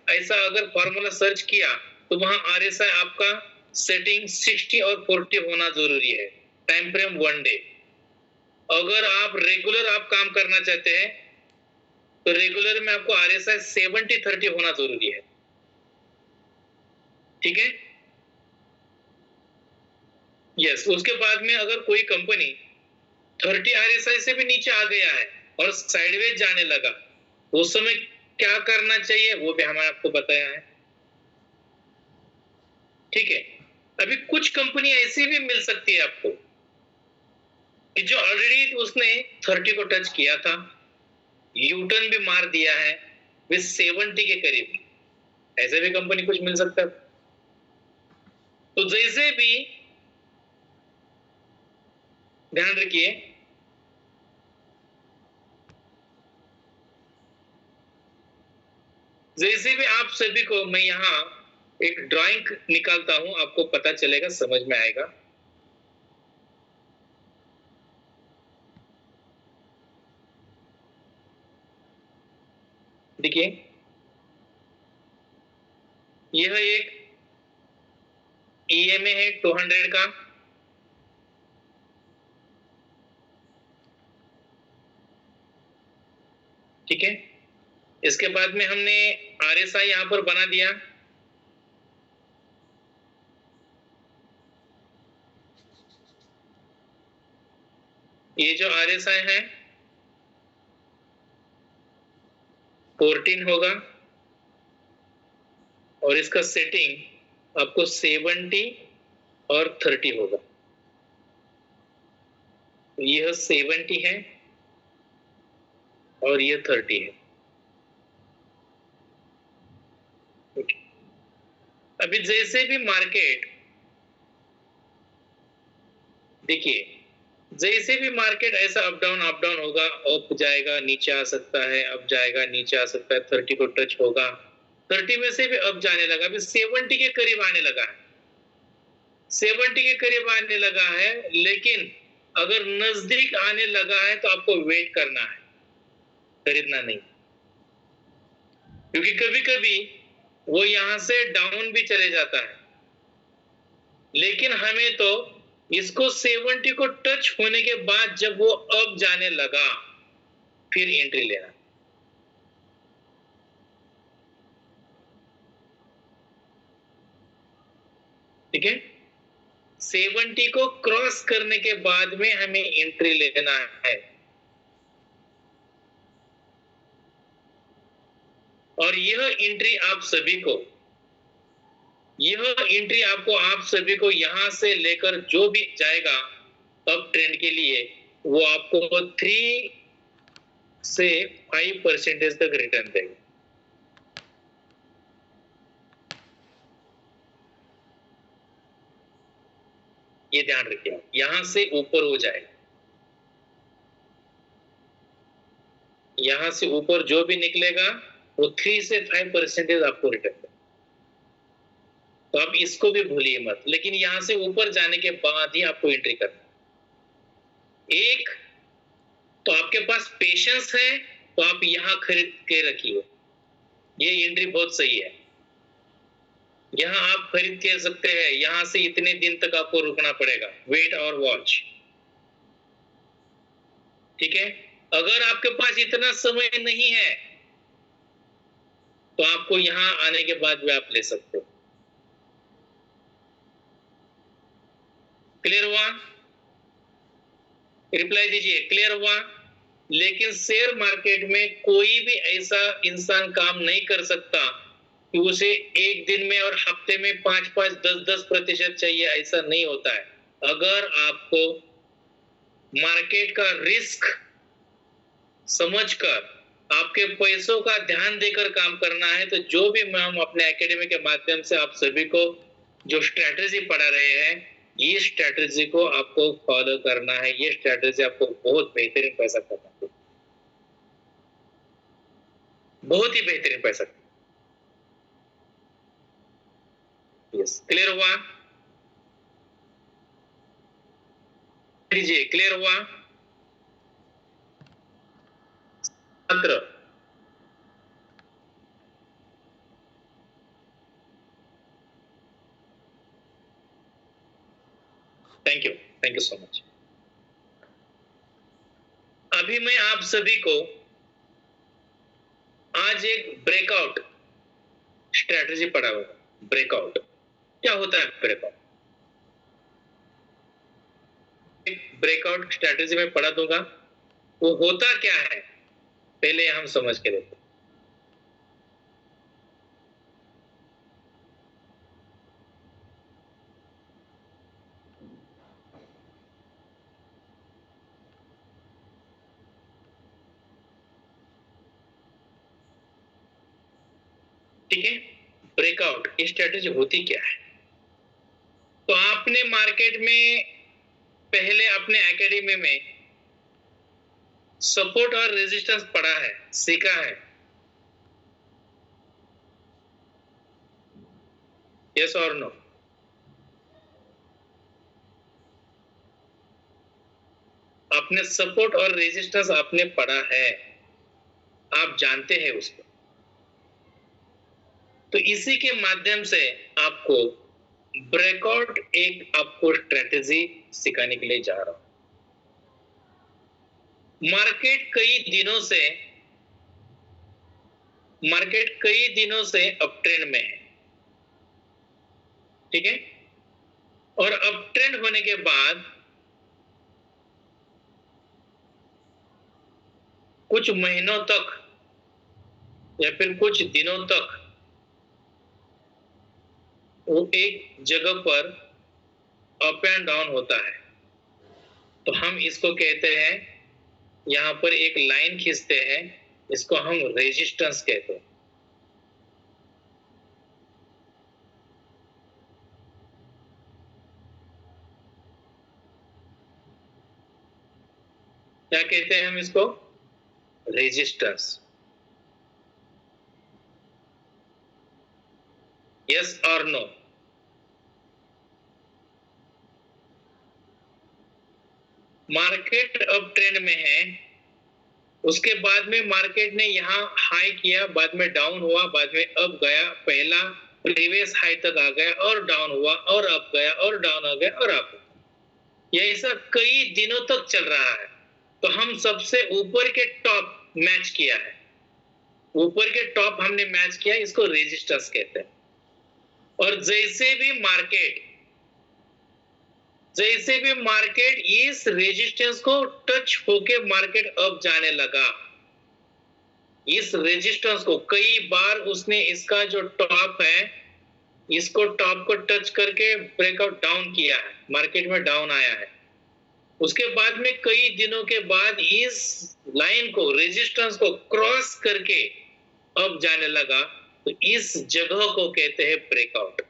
ऐसा अगर formula search किया तो वहां RSI आपका सेटिंग 60 और 40 होना जरूरी है, टाइम फ्रेम 1 डे। अगर आप रेगुलर काम करना चाहते हैं तो रेगुलर में आपको RSI 70-30 होना जरूरी है, ठीक है। यस, उसके बाद में अगर कोई कंपनी 30 RSI से भी नीचे आ गया है और साइडवेज जाने लगा, उस समय क्या करना चाहिए वो भी हमने आपको बताया है, ठीक है। अभी कुछ कंपनी ऐसी भी मिल सकती है आपको कि जो ऑलरेडी उसने 30 को टच किया था, यूटर्न भी मार दिया है विद 70 के करीब, ऐसे भी कंपनी कुछ मिल सकता है। तो जैसे भी ध्यान रखिए, जैसे भी आप सभी को मैं यहां एक ड्राइंग निकालता हूं, आपको पता चलेगा, समझ में आएगा। देखिए, यह एक EMA है 200 का, ठीक है। इसके बाद में हमने RSI यहां पर बना दिया, ये जो RSI है 14 होगा और इसका सेटिंग आपको 70 और 30 होगा। यह 70 है और यह 30 है। अभी जैसे भी मार्केट, देखिए, जैसे भी मार्केट ऐसा अप डाउन होगा, अप जाएगा, नीचे आ सकता है, अप जाएगा, नीचे आ सकता है, 30 को टच होगा, 30 में से भी अप जाने लगा, अभी 70 के करीब आने लगा है, 70 के करीब आने लगा है, लेकिन अगर नजदीक आने लगा है तो आपको वेट करना है, खरीदना नहीं, क्योंकि कभी कभी वो यहां से डाउन भी चले जाता है, लेकिन हमें तो इसको 70 को टच होने के बाद जब वो अप जाने लगा फिर एंट्री लेना, ठीक है। 70 को क्रॉस करने के बाद में हमें एंट्री लेना है, और यह एंट्री आप सभी को, आप सभी को यहां से लेकर जो भी जाएगा अप ट्रेंड के लिए, वो आपको 3 से 5% तक रिटर्न देगा। ये ध्यान रखिए, यहां से ऊपर हो जाएगा, यहां से ऊपर जो भी निकलेगा वो 3 से 5% आपको रिटर्न देगा। तो आप इसको भी भूलिए मत, लेकिन यहां से ऊपर जाने के बाद ही आपको एंट्री करना। एक तो आपके पास पेशेंस है तो आप यहां खरीद के रखिए, ये एंट्री बहुत सही है, यहां आप खरीद के सकते हैं, यहां से इतने दिन तक आपको रुकना पड़ेगा, वेट और वॉच, ठीक है। अगर आपके पास इतना समय नहीं है तो आपको यहां आने के बाद भी आप ले सकते हो। क्लियर हुआ? रिप्लाई दीजिए, क्लियर हुआ? लेकिन शेयर मार्केट में कोई भी ऐसा इंसान काम नहीं कर सकता कि उसे एक दिन में और हफ्ते में 5-5, 10-10% चाहिए, ऐसा नहीं होता है। अगर आपको मार्केट का रिस्क समझकर आपके पैसों का ध्यान देकर काम करना है, तो जो भी हम अपने एकेडमी के माध्यम से आप सभी को जो स्ट्रेटेजी पढ़ा रहे हैं, ये स्ट्रेटेजी को आपको फॉलो करना है, ये स्ट्रेटेजी आपको बहुत बेहतरीन पैसा करना है, बहुत ही बेहतरीन पैसा। यस, क्लियर हुआ? लीजिए, क्लियर हुआ? छात्र थैंक यू सो मच। अभी मैं आप सभी को आज एक ब्रेकआउट स्ट्रेटजी पढ़ाऊंगा। ब्रेकआउट क्या होता है? ब्रेकआउट स्ट्रेटजी में पढ़ा दूंगा। वो होता क्या है पहले हम समझ के देखते। ठीक है, ब्रेकआउट ये स्ट्रेटजी होती क्या है? तो आपने मार्केट में पहले अपने एकेडमी में सपोर्ट और रेजिस्टेंस पढ़ा है, सीखा है। यस और नो? आपने सपोर्ट और रेजिस्टेंस आपने पढ़ा है, आप जानते हैं उसको। तो इसी के माध्यम से आपको ब्रेकआउट एक आपको स्ट्रेटजी सिखाने के लिए जा रहा हूं। मार्केट कई दिनों से अप ट्रेंड में है, ठीक है। और अप ट्रेंड होने के बाद कुछ महीनों तक या फिर कुछ दिनों तक वो एक जगह पर अप एंड डाउन होता है। तो हम इसको कहते हैं, यहां पर एक लाइन खींचते हैं, इसको हम रेजिस्टेंस कहते हैं। क्या कहते हैं हम इसको? रेजिस्टेंस। यस और नो? मार्केट अप ट्रेंड में है, उसके बाद में मार्केट ने यहाँ हाई किया, बाद में डाउन हुआ, बाद में अप गया, पहला प्रीवियस हाई तक आ गया और डाउन हुआ और अप गया और डाउन आ गया और अप। ये ऐसा कई दिनों तक चल रहा है। तो हम सबसे ऊपर के टॉप मैच किया है, ऊपर के टॉप हमने मैच किया, इसको रेजिस्टेंस कहते हैं। और जैसे भी मार्केट इस रेजिस्टेंस को टच होके मार्केट अप जाने लगा, इस रेजिस्टेंस को कई बार उसने इसका जो टॉप है, इसको टॉप को टच करके ब्रेकआउट डाउन किया है, मार्केट में डाउन आया है। उसके बाद में कई दिनों के बाद इस लाइन को, रेजिस्टेंस को क्रॉस करके अप जाने लगा, तो इस जगह को कहते हैं ब्रेकआउट।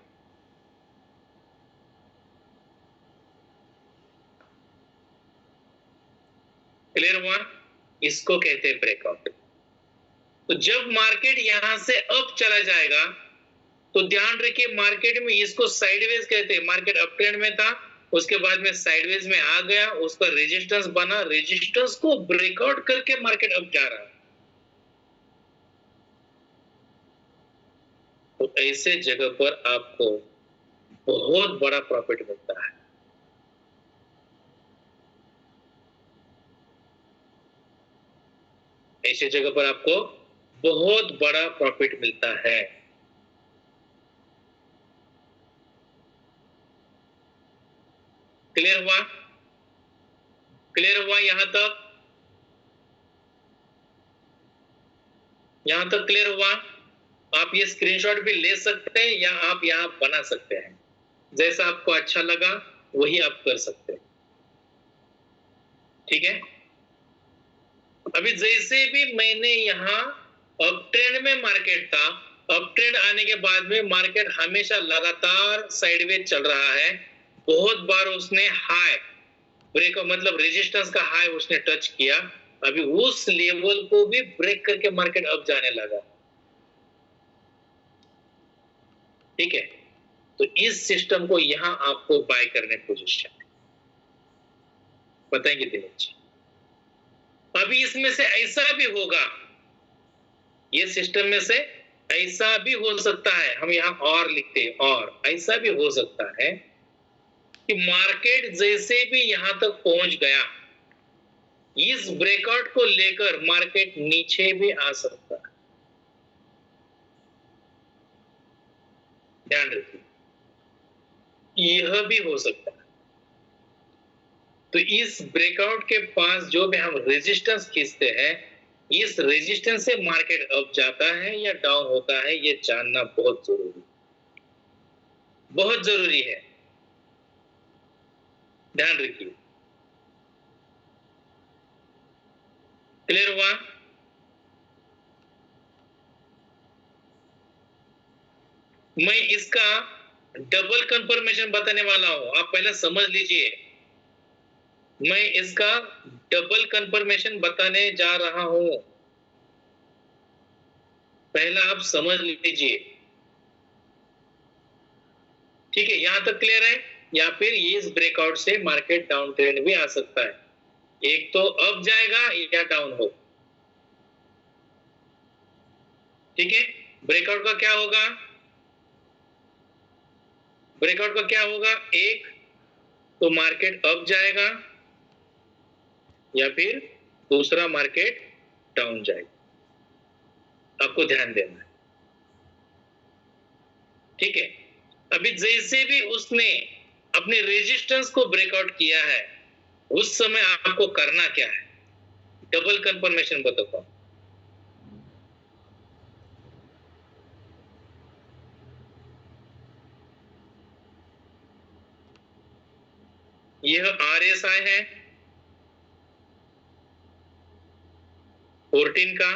क्लियर हुआ? इसको कहते हैं ब्रेकआउट। तो जब मार्केट यहां से अप चला जाएगा तो ध्यान रखिए, मार्केट में इसको साइडवेज कहते हैं। मार्केट अप ट्रेंड में था, उसके बाद में साइडवेज में आ गया, उसका रेजिस्टेंस बना, रेजिस्टेंस को ब्रेकआउट करके मार्केट अप जा रहा है। तो ऐसे जगह पर आपको बहुत बड़ा प्रॉफिट मिलता है। ऐसे जगह पर आपको बहुत बड़ा प्रॉफिट मिलता है। क्लियर हुआ? क्लियर हुआ यहां तक? यहां तक क्लियर हुआ? आप ये स्क्रीनशॉट भी ले सकते हैं या आप यहां बना सकते हैं, जैसा आपको अच्छा लगा वही आप कर सकते हैं। ठीक है। अभी जैसे भी मैंने यहाँ अप ट्रेंड में मार्केट था, अप ट्रेंड आने के बाद में मार्केट हमेशा लगातार साइडवेज चल रहा है। बहुत बार उसने हाई ब्रेक, मतलब रेजिस्टेंस का हाई उसने टच किया, अभी उस लेवल को भी ब्रेक करके मार्केट अप जाने लगा। ठीक है। तो इस सिस्टम को यहां आपको बाय करने पोजीशन बताएंगे दिनेश जी। अभी इसमें से ऐसा भी होगा, ये सिस्टम में से ऐसा भी हो सकता है, हम यहां और लिखते हैं, और ऐसा भी हो सकता है कि मार्केट जैसे भी यहां तक पहुंच गया, इस ब्रेकआउट को लेकर मार्केट नीचे भी आ सकता है, ध्यान रखिए, यह भी हो सकता है। तो इस ब्रेकआउट के पास जो भी हम रेजिस्टेंस खींचते हैं, इस रेजिस्टेंस से मार्केट अप जाता है या डाउन होता है, यह जानना बहुत जरूरी, बहुत जरूरी है, ध्यान रखिए। क्लियर हुआ? मैं इसका डबल कंफर्मेशन बताने वाला हूं, आप पहले समझ लीजिए। मैं इसका डबल कंफर्मेशन बताने जा रहा हूं, पहला आप समझ लीजिए, ठीक है? यहां तक क्लियर है? या फिर इस ब्रेकआउट से मार्केट डाउन ट्रेंड भी आ सकता है, एक तो अप जाएगा या डाउन हो, ठीक है? ब्रेकआउट का क्या होगा? ब्रेकआउट का क्या होगा? एक तो मार्केट अप जाएगा या फिर दूसरा मार्केट डाउन जाएगा, आपको ध्यान देना है, ठीक है? अभी जैसे भी उसने अपने रेजिस्टेंस को ब्रेकआउट किया है, उस समय आपको करना क्या है? डबल कंफर्मेशन बताता हूं। यह RSI है 14 का,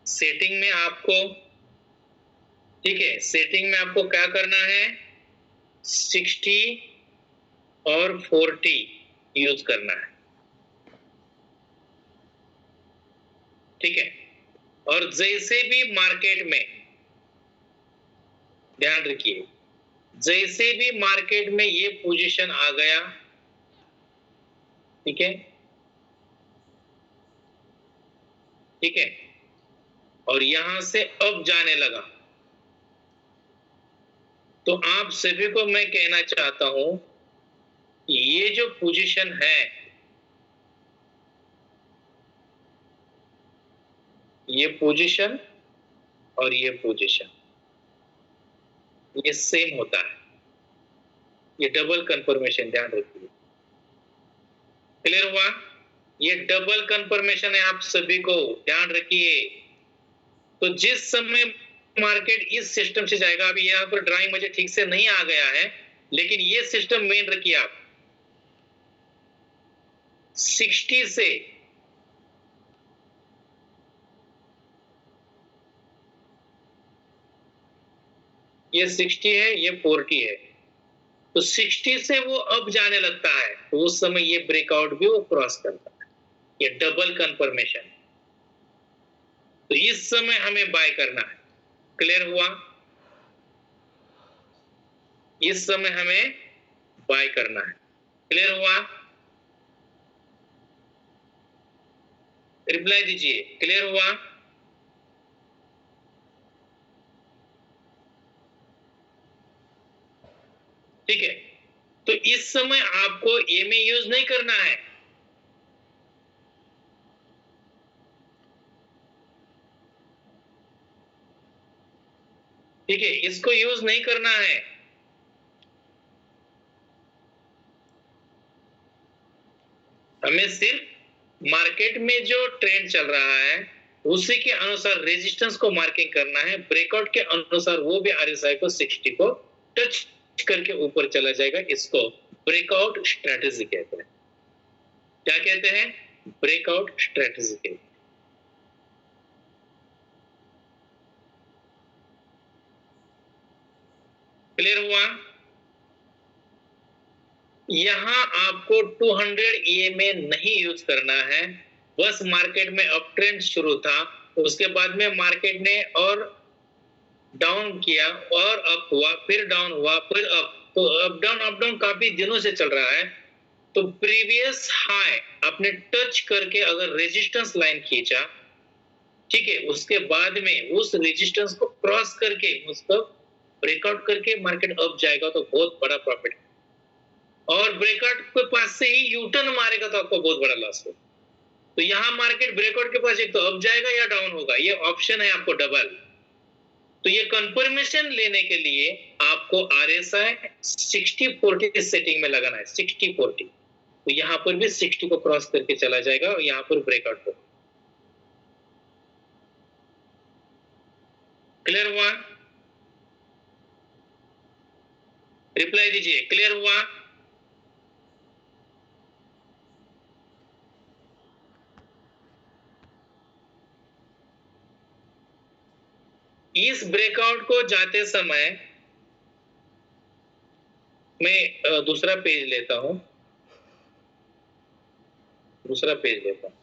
सेटिंग में आपको, ठीक है, सेटिंग में आपको क्या करना है? 60 और 40 यूज करना है, ठीक है? और जैसे भी मार्केट में, ध्यान रखिए, जैसे भी मार्केट में ये पोजीशन आ गया, ठीक है, ठीक है, और यहां से अब जाने लगा, तो आप सभी को मैं कहना चाहता हूं, ये जो पोजीशन है, ये पोजीशन और ये पोजीशन, ये सेम होता है, ये डबल कंफर्मेशन, ध्यान रखिए। क्लियर हुआ? ये डबल कंफर्मेशन है, आप सभी को ध्यान रखिए। तो जिस समय मार्केट इस सिस्टम से जाएगा, अभी यहाँ पर ड्राइंग मुझे ठीक से नहीं आ गया है, लेकिन ये सिस्टम मेन रखिए आप, 60 से ये 60 है, ये 40 है, तो 60 से वो अब जाने लगता है, तो उस समय ये ब्रेकआउट भी वो क्रॉस करता है, ये डबल कंफर्मेशन। तो इस समय हमें बाय करना है। क्लियर हुआ? इस समय हमें बाय करना है। क्लियर हुआ? रिप्लाई दीजिए, क्लियर हुआ? ठीक है, तो इस समय आपको एमए यूज नहीं करना है, ठीक है, इसको यूज नहीं करना है। हमें सिर्फ मार्केट में जो ट्रेंड चल रहा है उसी के अनुसार रेजिस्टेंस को मार्किंग करना है, ब्रेकआउट के अनुसार वो भी आरएसआई को 60 को टच करके ऊपर चला जाएगा, इसको ब्रेकआउट स्ट्रेटजी कहते हैं। क्या कहते हैं? ब्रेकआउट स्ट्रेटजी कहते हैं। क्लियर हुआ? यहां आपको 200 EMA नहीं यूज करना है, बस मार्केट में अप ट्रेंड शुरू था, उसके बाद में मार्केट ने और डाउन किया और अप हुआ, फिर डाउन हुआ, फिर अप, तो अप डाउन काफी दिनों से चल रहा है। तो प्रीवियस हाई आपने टच करके अगर रेजिस्टेंस लाइन खींचा, ठीक है, उसके बाद में उस रेजिस्टेंस को क्रॉस करके उसको ब्रेकआउट करके मार्केट अप जाएगा तो बहुत बड़ा प्रॉफिट। और ब्रेकआउट के पास से ही यू टर्न मारेगा तो आपको बहुत बड़ा लॉस होगा। तो यहाँ मार्केट ब्रेकआउट के पास एक तो अप जाएगा या डाउन होगा, ये ऑप्शन है आपको डबल। तो ये कंफर्मेशन लेने के लिए आपको RSI 60-40 सेटिंग में लगाना है, 60-40। तो यहाँ पर भी 60 को क्रॉस करके चला जाएगा और यहाँ पर ब्रेकआउट होगा। क्लियर हुआ? रिप्लाई दीजिए, क्लियर हुआ? इस ब्रेकआउट को जाते समय मैं दूसरा पेज लेता हूं, दूसरा पेज लेता हूं।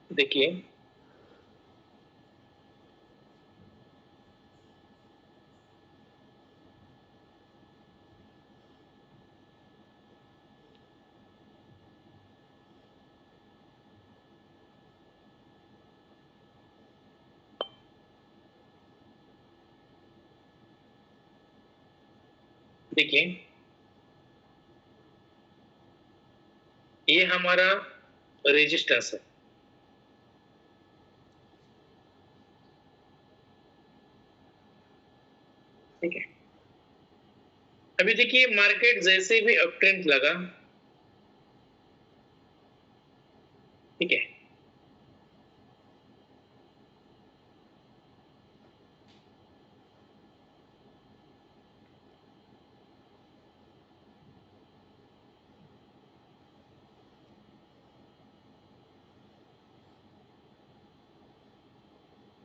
देखिए देखिए ये हमारा रेजिस्टेंस है, ठीक है। अभी देखिए मार्केट जैसे भी अप ट्रेंड लगा, ठीक है,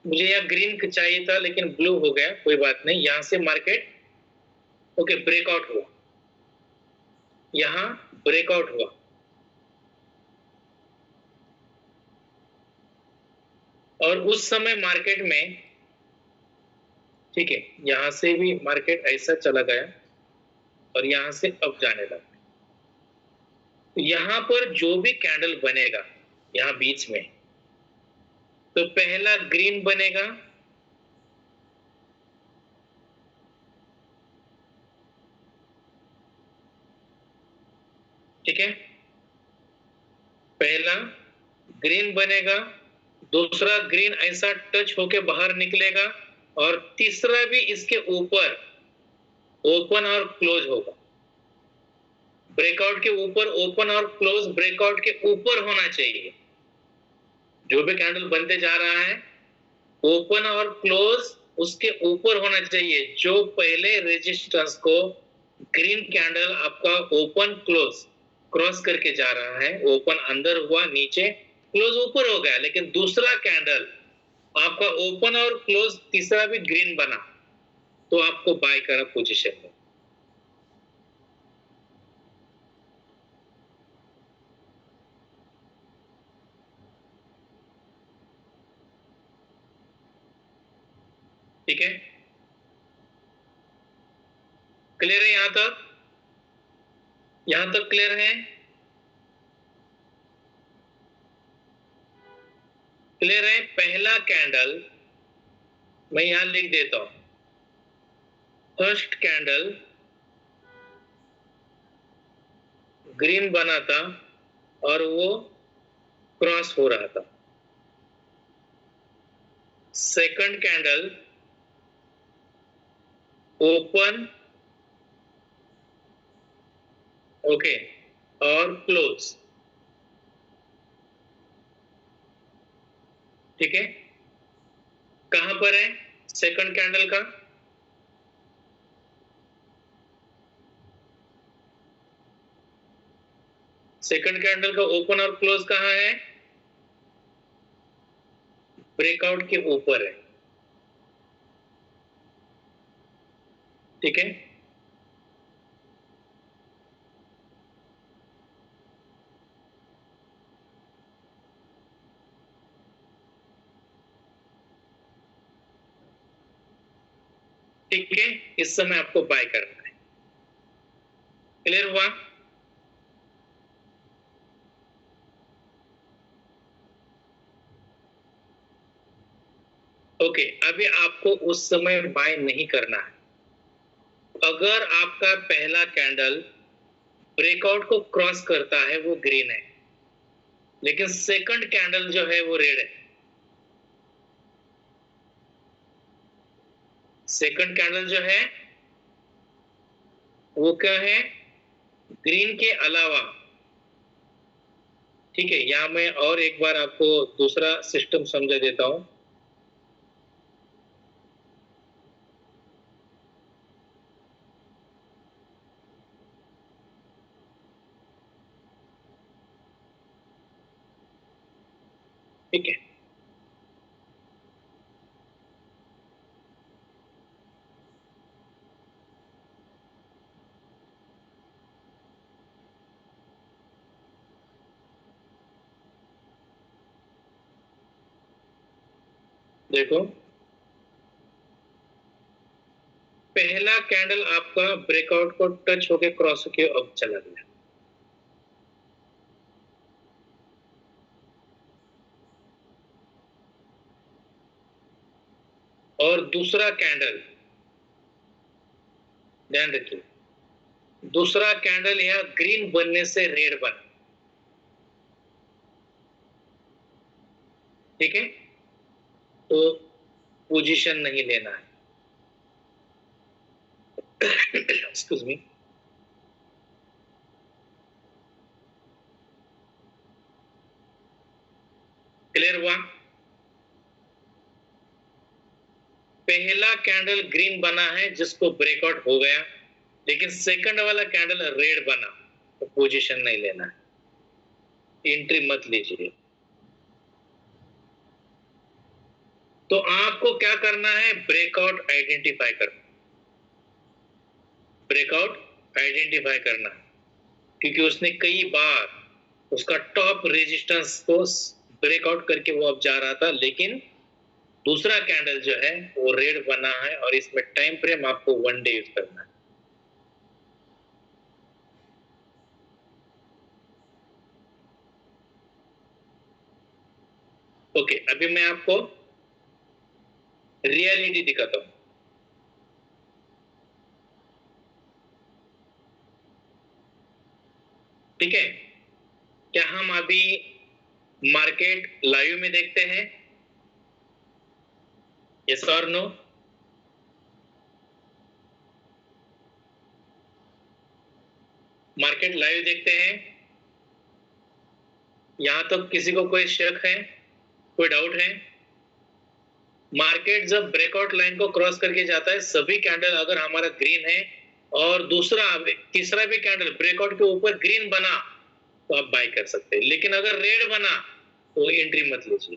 मुझे यहाँ ग्रीन चाहिए था लेकिन ब्लू हो गया, कोई बात नहीं। यहां से मार्केट ओके ब्रेकआउट हुआ, यहां ब्रेकआउट हुआ, और उस समय मार्केट में, ठीक है, यहां से भी मार्केट ऐसा चला गया और यहां से अब जाने लगा। तो यहां पर जो भी कैंडल बनेगा यहां बीच में, तो पहला ग्रीन बनेगा, ठीक है, पहला ग्रीन बनेगा, दूसरा ग्रीन ऐसा टच होके बाहर निकलेगा, और तीसरा भी इसके ऊपर ओपन और क्लोज होगा। ब्रेकआउट के ऊपर ओपन और क्लोज ब्रेकआउट के ऊपर होना चाहिए। जो भी कैंडल बनते जा रहा है ओपन और क्लोज उसके ऊपर होना चाहिए। जो पहले रेजिस्टेंस को ग्रीन कैंडल आपका ओपन क्लोज क्रॉस करके जा रहा है, ओपन अंदर हुआ, नीचे क्लोज ऊपर हो गया, लेकिन दूसरा कैंडल आपका ओपन और क्लोज तीसरा भी ग्रीन बना, तो आपको बाय करना पोजीशन में। ठीक है, क्लियर है यहां तक? यहां तक क्लियर है? क्लियर है? पहला कैंडल मैं यहां लिख देता हूं, फर्स्ट कैंडल ग्रीन बना था और वो क्रॉस हो रहा था। सेकंड कैंडल ओपन, ओके, और क्लोज, ठीक है। कहां पर है सेकंड कैंडल का? सेकंड कैंडल का ओपन और क्लोज कहां है? ब्रेकआउट के ऊपर है, ठीक है। ठीक है, इस समय आपको बाय करना है। क्लियर हुआ? ओके, अभी आपको उस समय बाय नहीं करना है। अगर आपका पहला कैंडल ब्रेकआउट को क्रॉस करता है वो ग्रीन है, लेकिन सेकंड कैंडल जो है वो रेड है। सेकंड कैंडल जो है वो क्या है, ग्रीन के अलावा। ठीक है, यहां मैं और एक बार आपको दूसरा सिस्टम समझा देता हूं। ठीक है, देखो पहला कैंडल आपका ब्रेकआउट को टच होके क्रॉस होके अब चला गया, और दूसरा कैंडल, ध्यान रखिए, दूसरा कैंडल यह ग्रीन बनने से रेड बना। ठीक है, तो पोजीशन नहीं लेना है। Excuse me. क्लियर हुआ? पहला कैंडल ग्रीन बना है जिसको ब्रेकआउट हो गया, लेकिन सेकंड वाला कैंडल रेड बना, तो पोजीशन नहीं लेना है, एंट्री मत लीजिए। तो आपको क्या करना है, ब्रेकआउट आइडेंटिफाई करना, ब्रेकआउट आइडेंटिफाई करना, क्योंकि उसने कई बार उसका टॉप रेजिस्टेंस को ब्रेकआउट करके वो अब जा रहा था, लेकिन दूसरा कैंडल जो है वो रेड बना है, और इसमें टाइम फ्रेम आपको 1 डे यूज करना है। ओके, अभी मैं आपको रियलिटी दिखाता हूं। ठीक है, क्या हम अभी मार्केट लाइव में देखते हैं? यस और नो? मार्केट लाइव देखते हैं? यहां तक किसी को कोई शक है, कोई डाउट है? मार्केट जब ब्रेकआउट लाइन को क्रॉस करके जाता है, सभी कैंडल अगर हमारा ग्रीन है और दूसरा तीसरा भी कैंडल ब्रेकआउट के ऊपर ग्रीन बना, तो आप बाय कर सकते हैं, लेकिन अगर रेड बना तो एंट्री मत लीजिए।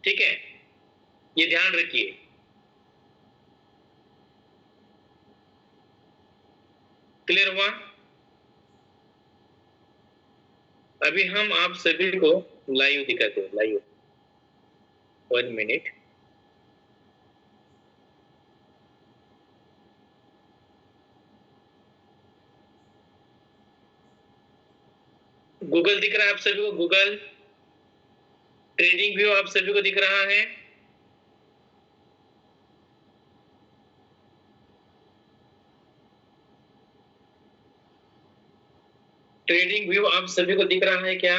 ठीक है, ये ध्यान रखिए। क्लियर हुआ? अभी हम आप सभी को लाइव दिखाते हैं, लाइव। 1 मिनट। गूगल दिख रहा है आप सभी को? गूगल ट्रेडिंग व्यू आप सभी को दिख रहा है? ट्रेडिंग व्यू आप सभी को दिख रहा है क्या?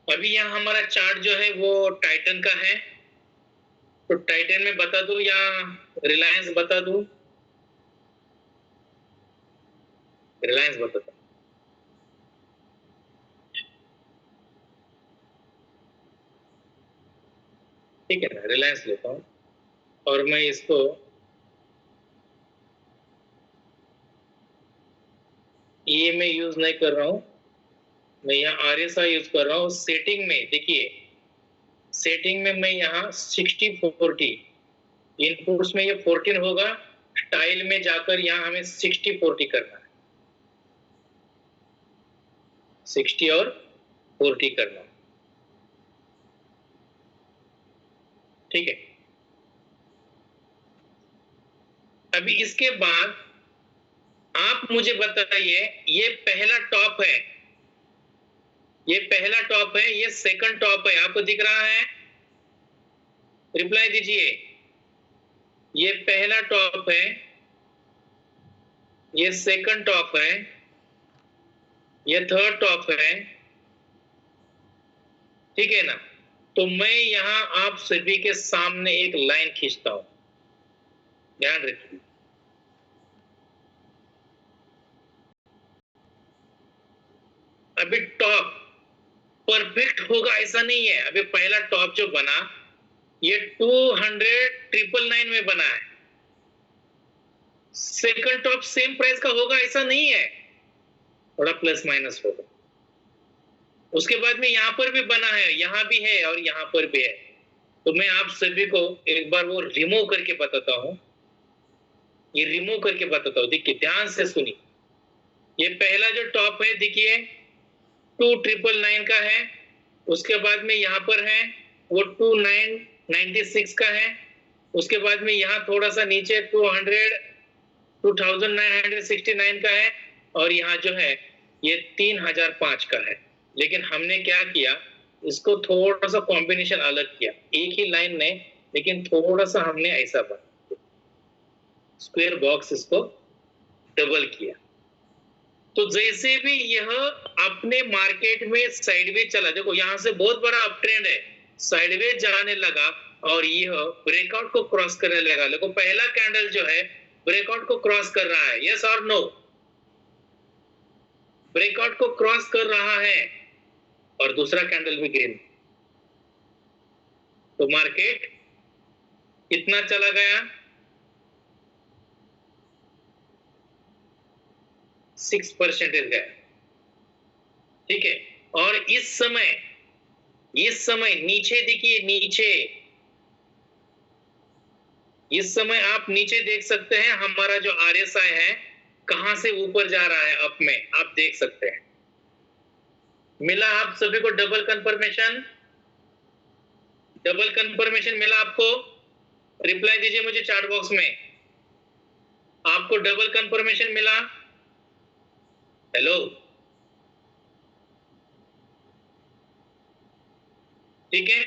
अभी यहाँ हमारा चार्ट जो है वो टाइटन का है, तो टाइटन में बता दूं या रिलायंस बता दूं? रिलायंस बता दूं। ठीक है ना, रिलायंस लेता हूं, और मैं इसको ये मैं यूज नहीं कर रहा हूं, मैं यहाँ RSI यूज कर रहा हूँ। सेटिंग में देखिए, सेटिंग में मैं यहाँ 60-40, इनपुट्स में ये 14 होगा, स्टाइल में जाकर यहाँ हमें 60-40 करना है, 60 और 40 करना है। ठीक है। अभी इसके बाद आप मुझे बताइए, ये पहला टॉप है, ये पहला टॉप है, ये सेकंड टॉप है, आपको दिख रहा है? रिप्लाई दीजिए। ये पहला टॉप है, ये सेकंड टॉप है, ये थर्ड टॉप है, ठीक है ना? तो मैं यहां आप सभी के सामने एक लाइन खींचता हूं, ध्यान रखिए। अभी टॉप परफेक्ट होगा ऐसा नहीं है। अभी पहला टॉप जो बना ये 200,999 में बना है। सेकंड टॉप सेम प्राइस का होगा ऐसा नहीं है, थोड़ा प्लस माइनस होगा। उसके बाद में यहां पर भी बना है, यहां भी है और यहां पर भी है। तो मैं आप सभी को एक बार वो रिमूव करके बताता हूं, ये रिमूव करके बताता हूं। देखिए ध्यान से सुनिए, ये पहला जो टॉप है देखिए 2,999 का है, उसके बाद में यहां पर है वो 2,996 का है, उसके बाद में यहां थोड़ा सा नीचे 2,969 का है, और यहां जो है ये 3,005 का है। लेकिन हमने क्या किया, इसको थोड़ा सा कॉम्बिनेशन अलग किया, एक ही लाइन ने, लेकिन थोड़ा सा हमने ऐसा बना, स्क्वायर बॉक्स इसको डबल किया। तो जैसे भी यह अपने मार्केट में साइडवेज चला, देखो यहां से बहुत बड़ा अप ट्रेंड है, साइडवेज जाने लगा और यह ब्रेकआउट को क्रॉस करने लगा। देखो पहला कैंडल जो है ब्रेकआउट को क्रॉस कर रहा है, यस और नो? ब्रेकआउट को क्रॉस कर रहा है, और दूसरा कैंडल भी ग्रीन। तो मार्केट कितना चला गया? 6% गया, ठीक है। और इस समय नीचे देखिए, नीचे इस समय आप नीचे देख सकते हैं, हमारा जो RSI है कहां से ऊपर जा रहा है, अप में, आप देख सकते हैं। मिला आप सभी को डबल कंफर्मेशन? डबल कंफर्मेशन मिला आपको? रिप्लाई दीजिए मुझे चैट बॉक्स में, आपको डबल कंफर्मेशन मिला? हेलो, ठीक है।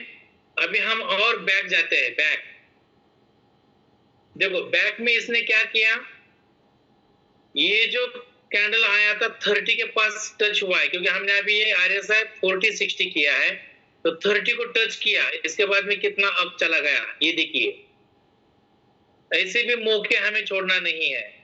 अभी हम और बैक जाते हैं, बैक। देखो बैक में इसने क्या किया, ये जो कैंडल आया था 30 के पास टच हुआ है, क्योंकि हमने अभी ये RSI 40-60 किया है, तो 30 को टच किया, इसके बाद में कितना अप चला गया, ये देखिए। ऐसे भी मौके हमें छोड़ना नहीं है।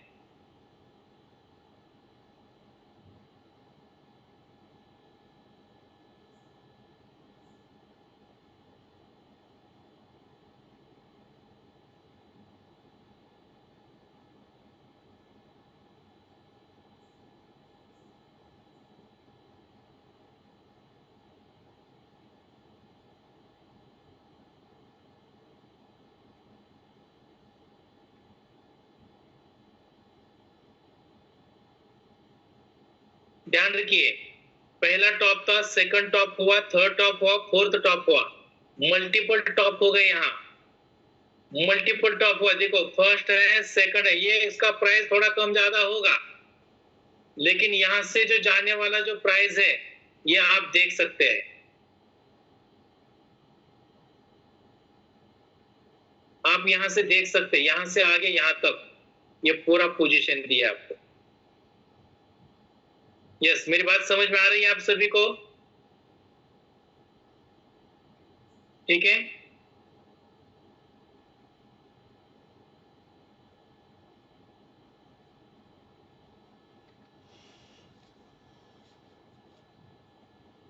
ध्यान रखिए, पहला टॉप था, सेकंड टॉप हुआ, थर्ड टॉप हुआ, फोर्थ टॉप हुआ, मल्टीपल टॉप हो गए। यहाँ मल्टीपल टॉप हुआ, देखो फर्स्ट है, सेकंड है, ये इसका प्राइस थोड़ा कम ज्यादा होगा, लेकिन यहां से जो जाने वाला जो प्राइस है ये आप देख सकते हैं। आप यहां से देख सकते हैं, यहां से आगे यहां तक ये पूरा पोजीशन दिया आपको। यस, मेरी बात समझ में आ रही है आप सभी को? ठीक है।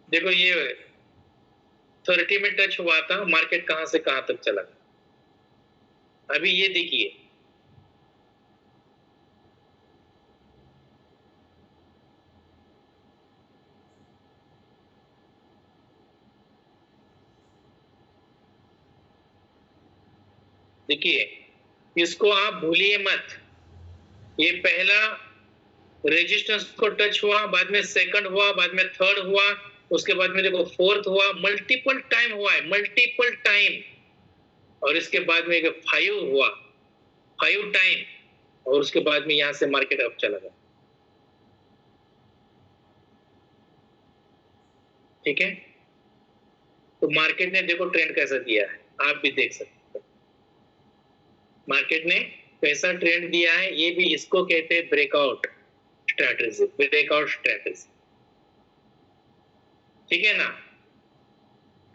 देखो ये 30 में टच हुआ था, मार्केट कहां से कहां तक चला। अभी ये देखिए, देखिए इसको आप भूलिए मत। ये पहला रेजिस्टेंस को टच हुआ, बाद में सेकंड हुआ, बाद में थर्ड हुआ, उसके बाद में देखो फोर्थ हुआ, मल्टीपल टाइम हुआ है, मल्टीपल टाइम। और इसके बाद में 5 हुआ, 5 टाइम, और उसके बाद में यहां से मार्केट अप चला गया। ठीक है, तो मार्केट ने देखो ट्रेंड कैसा दिया है, आप भी देख सकते हैं मार्केट ने कैसा ट्रेंड दिया है। ये भी इसको कहते हैं ब्रेकआउट स्ट्रैटेजी, ब्रेकआउट स्ट्रैटेजी। ठीक है ना,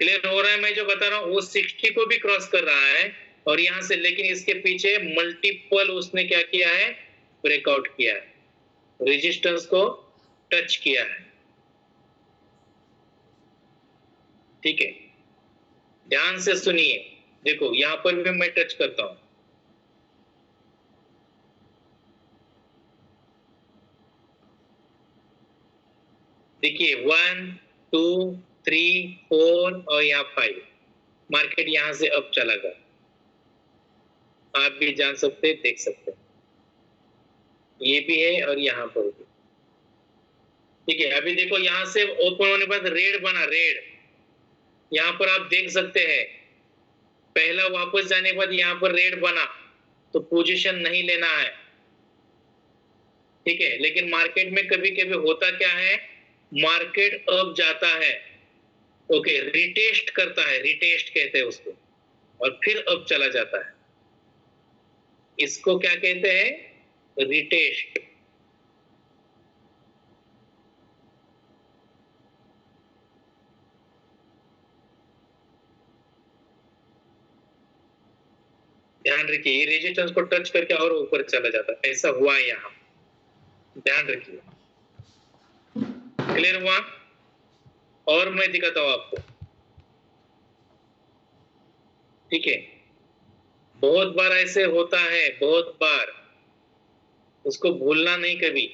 क्लियर हो रहा है मैं जो बता रहा हूं? वो 60 को भी क्रॉस कर रहा है और यहां से, लेकिन इसके पीछे मल्टीपल उसने क्या किया है, ब्रेकआउट किया है, रेजिस्टेंस को टच किया है। ठीक है, ध्यान से सुनिए, देखो यहां पर भी मैं टच करता हूं, देखिए 1 2 3 4 और यहाँ 5, मार्केट यहां से अब चला गया। आप भी जान सकते हैं, देख सकते हैं, ये भी है और यहाँ पर भी। ठीक है, अभी देखो यहां से ओपन होने के बाद रेड बना, रेड यहां पर आप देख सकते हैं, पहला वापस जाने के बाद यहां पर रेड बना, तो पोजीशन नहीं लेना है। ठीक है, लेकिन मार्केट में कभी कभी होता क्या है, मार्केट अब जाता है, ओके, रिटेस्ट करता है, रिटेस्ट कहते हैं उसको, और फिर अब चला जाता है। इसको क्या कहते हैं, रिटेस्ट। ध्यान रखिए, ये रेजिस्टेंस को टच करके और ऊपर चला जाता है, ऐसा हुआ यहाँ, ध्यान रखिए। क्लियर हुआ? और मैं दिखाता हूं आपको। ठीक है, बहुत बार ऐसे होता है, बहुत बार, उसको भूलना नहीं कभी।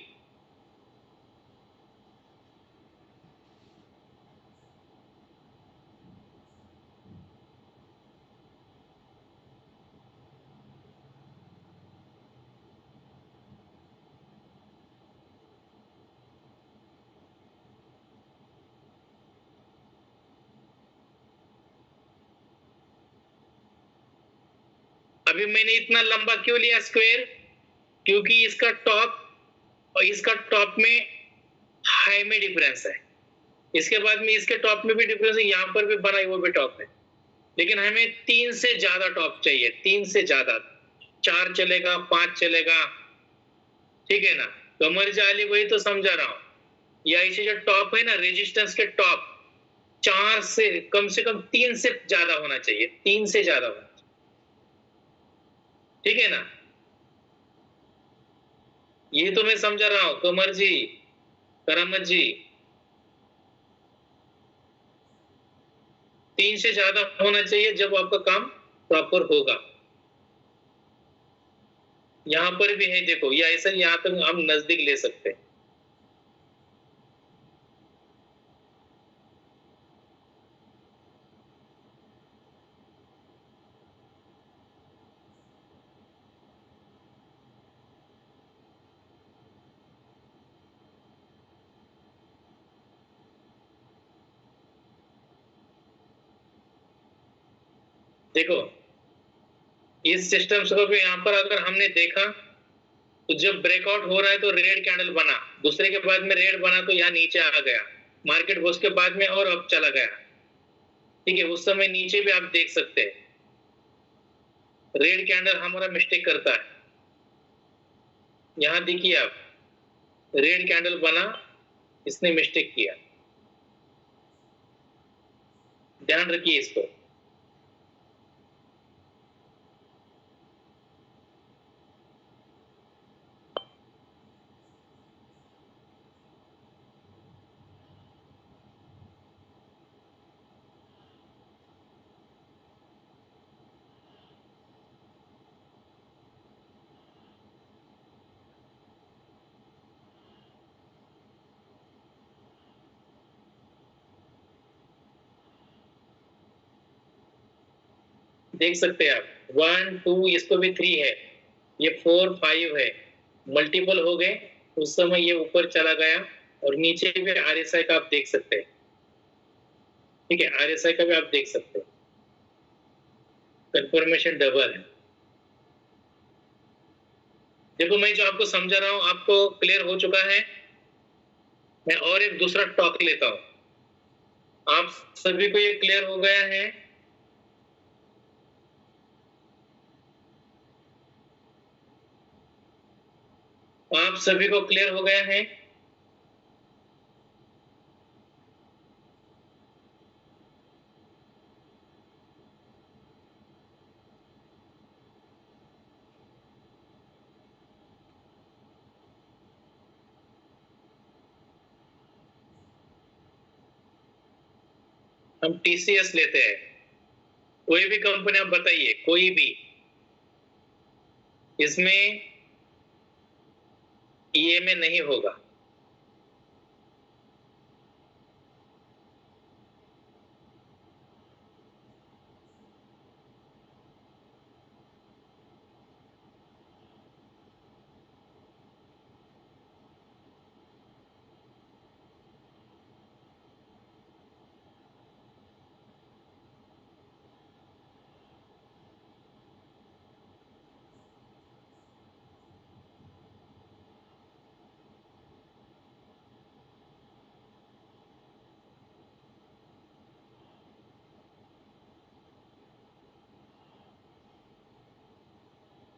अभी मैंने इतना लंबा क्यों लिया स्क्वायर, क्योंकि इसका टॉप और इसका टॉप में हाई में डिफरेंस है, इसके बाद में इसके टॉप में भी डिफरेंस है, यहां पर भी बना है वो भी टॉप है, लेकिन हमें 3 से ज्यादा टॉप चाहिए, 3 से ज्यादा, 4 चलेगा, 5 चलेगा। ठीक है ना, कमर जाली वही तो समझा रहा हूं, या इसे जो टॉप है ना, रेजिस्टेंस के टॉप 4 से कम 3 से ज्यादा होना चाहिए, 3 से ज्यादा होना चाहिए। ठीक है ना, ये तो मैं समझा रहा हूं कमर जी, करामत जी, 3 से ज्यादा होना चाहिए जब आपका काम प्रॉपर होगा। यहां पर भी है देखो, या ऐसा यहां तक हम नजदीक ले सकते हैं। देखो इस सिस्टम को भी यहां पर अगर हमने देखा, तो जब ब्रेकआउट हो रहा है तो रेड कैंडल बना, दूसरे के बाद में रेड बना, तो यहाँ नीचे आ गया मार्केट, उसके बाद में और अब चला गया। ठीक है, उस समय नीचे भी आप देख सकते हैं, रेड कैंडल हमारा मिस्टेक करता है। यहां देखिए आप, रेड कैंडल बना, इसने मिस्टेक किया, ध्यान रखिए इसको। देख सकते हैं आप 1 2, इसको भी 3 है, ये 4 5 है, मल्टीपल हो गए, उस समय ये ऊपर चला गया, और नीचे भी आरएसआई का आप देख सकते हैं। ठीक है, आरएसआई का भी आप देख सकते हैं, कंफर्मेशन डबल है। देखो मैं जो आपको समझा रहा हूं आपको क्लियर हो चुका है। मैं और एक दूसरा टॉक लेता हूं। आप सभी को ये क्लियर हो गया है? आप सभी को क्लियर हो गया है? हम टीसीएस लेते हैं। कोई भी कंपनी आप बताइए, कोई भी, इसमें ईएमए नहीं होगा।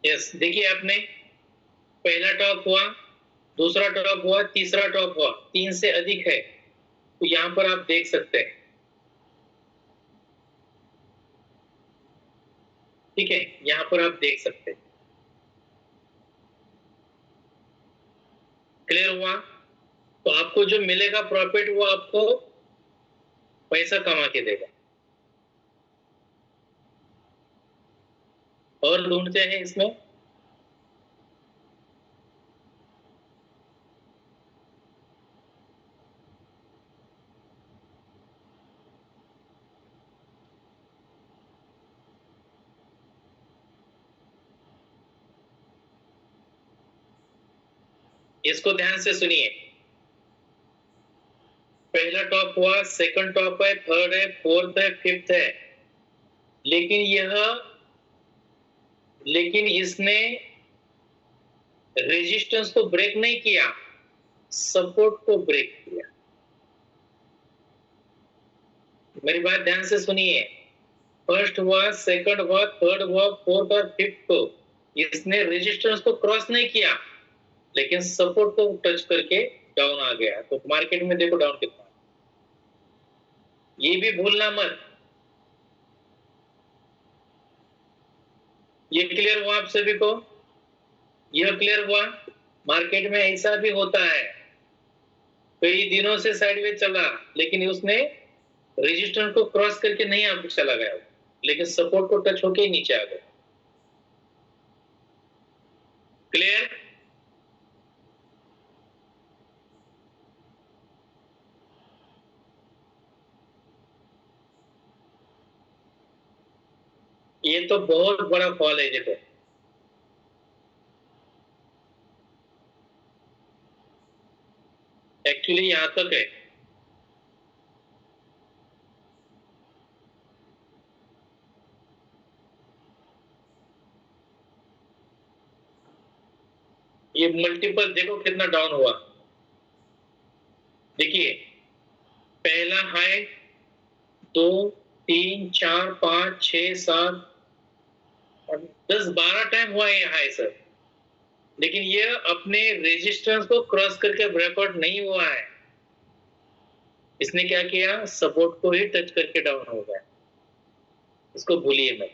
यस, देखिए आपने पहला टॉप हुआ, दूसरा टॉप हुआ, तीसरा टॉप हुआ, 3 से अधिक है तो यहां पर आप देख सकते हैं। ठीक है, यहां पर आप देख सकते हैं। क्लियर हुआ? तो आपको जो मिलेगा प्रॉफिट वो आपको पैसा कमा के देगा। और ढूंढते हैं इसमें। इसको ध्यान से सुनिए। पहला टॉप हुआ, सेकंड टॉप है, थर्ड है, फोर्थ है, फिफ्थ है। लेकिन इसने रेजिस्टेंस को ब्रेक नहीं किया, सपोर्ट को ब्रेक किया। मेरी बात ध्यान से सुनिए। फर्स्ट हुआ, सेकंड हुआ, थर्ड हुआ, फोर्थ और फिफ्थ को इसने रेजिस्टेंस को क्रॉस नहीं किया, लेकिन सपोर्ट को टच करके डाउन आ गया। तो मार्केट में देखो डाउन कितना, ये भी भूलना मत। ये क्लियर हुआ आप सभी को? यह क्लियर हुआ? मार्केट में ऐसा भी होता है, कई दिनों से साइडवेज चला लेकिन उसने रेजिस्टेंस को क्रॉस करके नहीं आप चला गया, लेकिन सपोर्ट को टच होके ही नीचे आ गया। क्लियर? ये तो बहुत बड़ा फॉल है। देखो एक्चुअली यहां तक है। ये मल्टीपल देखो कितना डाउन हुआ। देखिए पहला हाई 2 3 4 5 6 7 और 10 12 टाइम हुआ ये हाई सर, लेकिन ये अपने रेजिस्टेंस को क्रॉस करके ब्रेकआउट नहीं हुआ है। इसने क्या किया, सपोर्ट को ही टच करके डाउन हो गया। इसको भूलिए मत।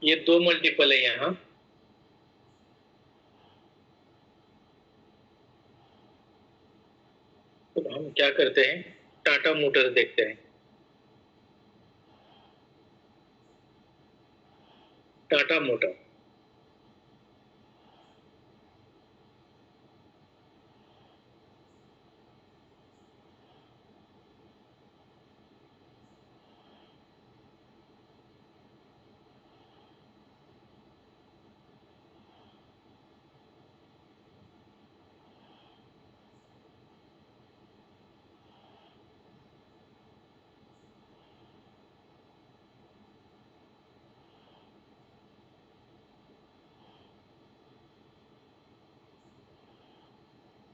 ये 2 मल्टीपल है यहां। तो हम क्या करते हैं, टाटा मोटर देखते हैं। टाटा मोटर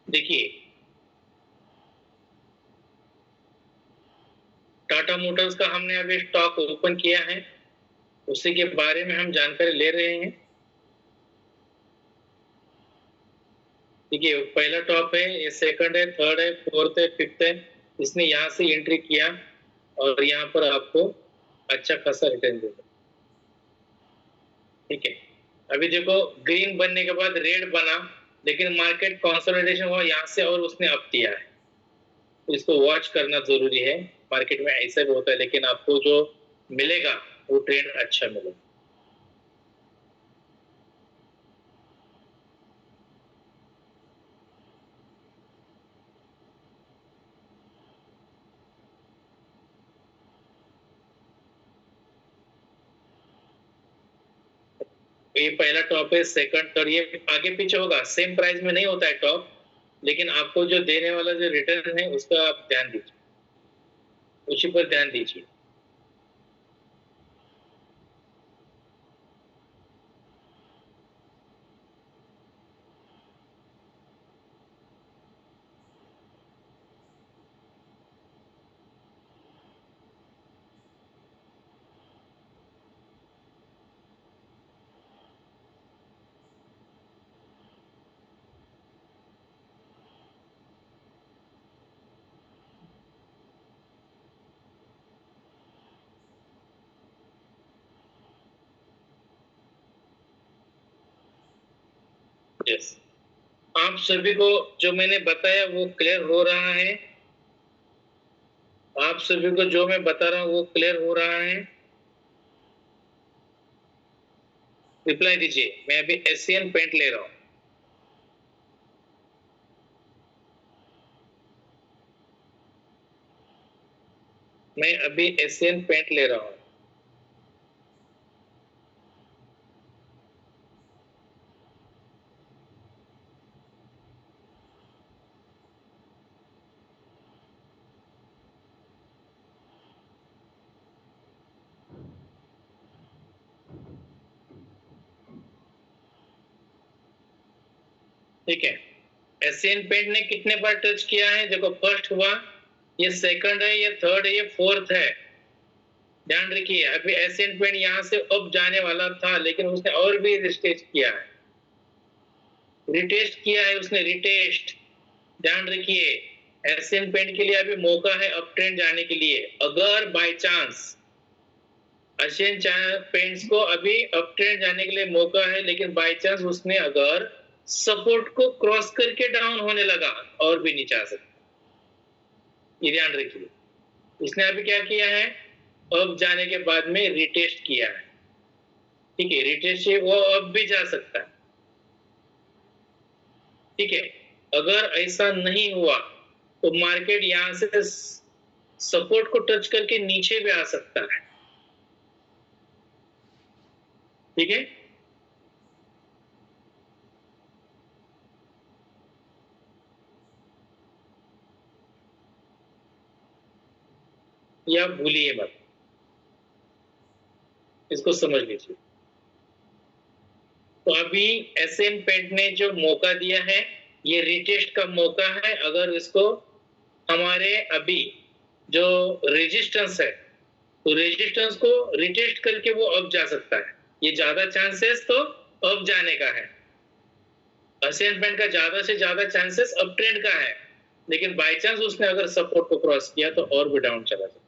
देखिए, टाटा मोटर्स का हमने अभी स्टॉक ओपन किया है, उसी के बारे में हम जानकारी ले रहे हैं। देखिए, पहला टॉप है, ये सेकंड है, थर्ड है, फोर्थ है, फिफ्थ है। इसने यहाँ से एंट्री किया और यहाँ पर आपको अच्छा खासा रिटर्न देगा। ठीक है, अभी देखो ग्रीन बनने के बाद रेड बना, लेकिन मार्केट कंसोलिडेशन हुआ यहाँ से और उसने अप दिया है, तो इसको वॉच करना जरूरी है। मार्केट में ऐसा भी होता है, लेकिन आपको जो मिलेगा वो ट्रेंड अच्छा मिलेगा। ये पहला टॉप है, सेकंड, थर्ड, ये आगे पीछे होगा, सेम प्राइस में नहीं होता है टॉप, लेकिन आपको जो देने वाला जो रिटर्न है उसका आप ध्यान दीजिए, उसी पर ध्यान दीजिए। यस, आप सभी को जो मैंने बताया वो क्लियर हो रहा है? आप सभी को जो मैं बता रहा हूँ वो क्लियर हो रहा है? रिप्लाई दीजिए। मैं अभी एशियन पेंट ले रहा हूँ। मैं अभी एशियन पेंट ले रहा हूँ। ठीक है, एशियन पेंट ने कितने बार टच किया है? देखो, फर्स्ट हुआ, ये सेकंड है, ये थर्ड है, ये फोर्थ है। ध्यान रखिए, अभी एशियन पेंट यहाँ से अब जाने वाला था, लेकिन उसने और भी रिटेस्ट किया है, रिटेस्ट किया है उसने, रिटेस्ट। ध्यान रखिए, एशियन पेंट के लिए अभी मौका है अप ट्रेंड जाने के लिए। अगर बाय चांस एशियन पेंट्स को अभी अप ट्रेंड जाने के लिए मौका है, लेकिन बाय चांस उसने अगर सपोर्ट को क्रॉस करके डाउन होने लगा, और भी नीचे आ सकता, ये ध्यान रखिए। इसने अभी क्या किया है, अब जाने के बाद में रिटेस्ट किया है। ठीक है, रिटेस्ट से वो अब भी जा सकता है। ठीक है, अगर ऐसा नहीं हुआ तो मार्केट यहां से सपोर्ट को टच करके नीचे भी आ सकता है। ठीक है, ये आप भूलिए मत, इसको समझ लीजिए। तो अभी एशियन पेंट ने जो मौका दिया है, ये रिटेस्ट का मौका है। अगर इसको हमारे अभी जो रेजिस्टेंस है, तो रेजिस्टेंस को रिटेस्ट करके वो अब जा सकता है। ये ज्यादा चांसेस तो अब जाने का है। एशियन पेंट का ज्यादा से ज्यादा चांसेस अप ट्रेंड का है, लेकिन बाय चांस उसने अगर सपोर्ट को क्रॉस किया तो और भी डाउन चला जाए।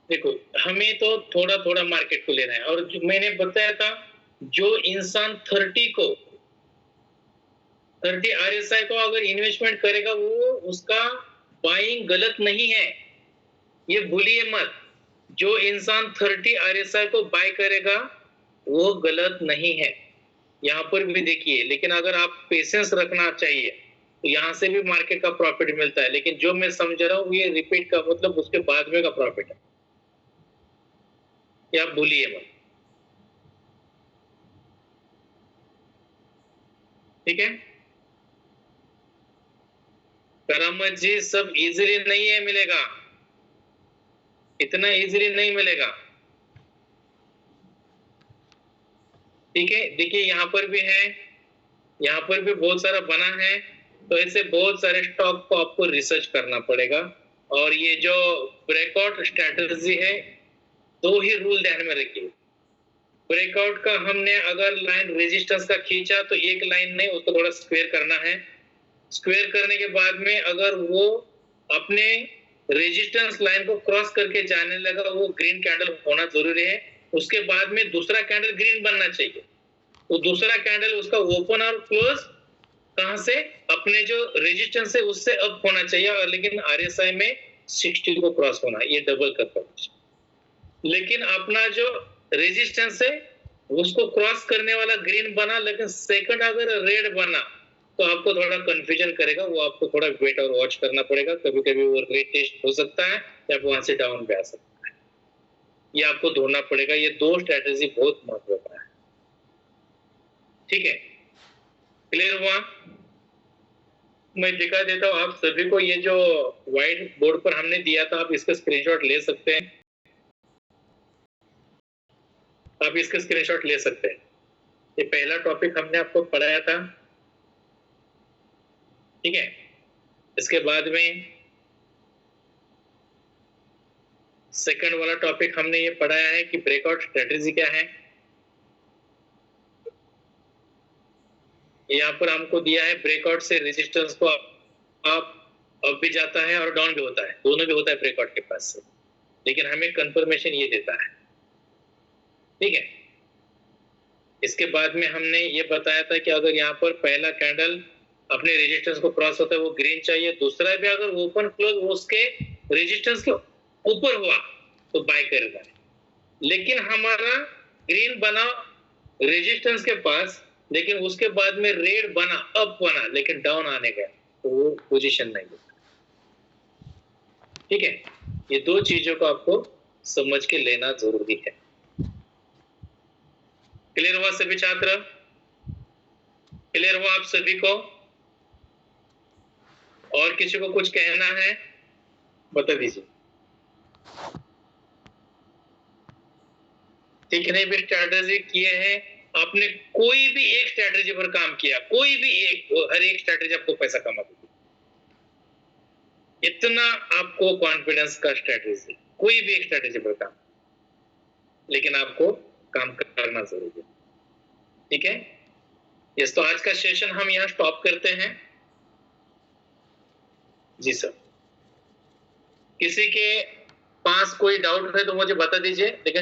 देखो, हमें तो थोड़ा थोड़ा मार्केट को लेना है, और जो मैंने बताया था, जो इंसान 30 RSI को अगर इन्वेस्टमेंट करेगा, वो उसका बाइंग गलत नहीं है, ये भूलिए मत। जो इंसान 30 RSI को बाय करेगा वो गलत नहीं है, यहाँ पर भी देखिए। लेकिन अगर आप पेशेंस रखना चाहिए तो यहाँ से भी मार्केट का प्रॉफिट मिलता है, लेकिन जो मैं समझ रहा हूँ ये रिपीट का मतलब उसके बाद में का प्रॉफिट है। ये आप भूलिए मत, ठीक है। करामत जी सब इजीली नहीं है मिलेगा, इतना इजीली नहीं मिलेगा, ठीक है। देखिए यहाँ पर भी है, यहाँ पर भी बहुत सारा बना है, तो ऐसे बहुत सारे स्टॉक को आपको रिसर्च करना पड़ेगा। और ये जो ब्रेकआउट स्ट्रेटजी है, दो ही रूल ध्यान में रखिए। ब्रेकआउट का हमने अगर लाइन रेजिस्टेंस का खींचा तो एक लाइन नहीं, उसको थोड़ा स्क्वायर करना है। स्क्वायर करने के बाद में अगर वो अपने रेजिस्टेंस लाइन को क्रॉस करके जाने लगा, वो ग्रीन कैंडल होना जरूरी है। उसके बाद में दूसरा कैंडल ग्रीन बनना चाहिए, तो दूसरा कैंडल उसका ओपन और क्लोज कहां से, अपने जो रेजिस्टेंस है उससे अप होना चाहिए, और लेकिन आरएसआई में 60 को क्रॉस होना, ये डबल कर। लेकिन अपना जो रेजिस्टेंस है उसको क्रॉस करने वाला ग्रीन बना, लेकिन सेकंड अगर रेड बना तो आपको थोड़ा कंफ्यूजन करेगा, वो आपको थोड़ा वेट और वॉच करना पड़ेगा। कभी कभी वो रेड टेस्ट हो सकता है या वहां से डाउन भी आ सकता है, ये आपको ढूंढना पड़ेगा। ये दो स्ट्रेटेजी बहुत महत्वपूर्ण है, ठीक है। क्लियर हुआ? मैं दिखा देता हूं आप सभी को, ये जो व्हाइट बोर्ड पर हमने दिया था, आप इसका स्क्रीनशॉट ले सकते हैं, आप इसका स्क्रीनशॉट ले सकते हैं। ये पहला टॉपिक हमने आपको पढ़ाया था, ठीक है। इसके बाद में सेकंड वाला टॉपिक हमने ये पढ़ाया है कि ब्रेकआउट स्ट्रेटेजी क्या है। यहाँ पर हमको दिया है ब्रेकआउट से रेजिस्टेंस को आप अप भी जाता है और डाउन भी होता है, दोनों भी होता है ब्रेकआउट के पास से, लेकिन हमें कंफर्मेशन ये देता है, ठीक है। इसके बाद में हमने ये बताया था कि अगर यहाँ पर पहला कैंडल अपने रेजिस्टेंस को क्रॉस होता है वो ग्रीन चाहिए, दूसरा भी अगर ओपन क्लोज उसके रेजिस्टेंस के ऊपर हुआ तो बाय करना है। लेकिन हमारा ग्रीन बना रेजिस्टेंस के पास, लेकिन उसके बाद में रेड बना, अप बना, लेकिन डाउन आने गया, तो वो पोजीशन नहीं होता, ठीक है। ये दो चीजों को आपको समझ के लेना जरूरी है। क्लियर हुआ सभी छात्र? क्लियर हुआ आप सभी को? और किसी को कुछ कहना है बता दीजिए। सीखने भी स्ट्रैटेजी किए हैं आपने, कोई भी एक स्ट्रैटेजी पर काम किया, कोई भी एक, हर एक स्ट्रैटेजी आपको पैसा कमा देगी, इतना आपको कॉन्फिडेंस का स्ट्रैटेजी, कोई भी एक स्ट्रैटेजी पर काम, लेकिन आपको काम करना जरूरी है, ठीक है। यस, तो आज का सेशन हम यहाँ स्टॉप करते हैं। जी सर, किसी के पास कोई डाउट है तो मुझे बता दीजिए, लेकिन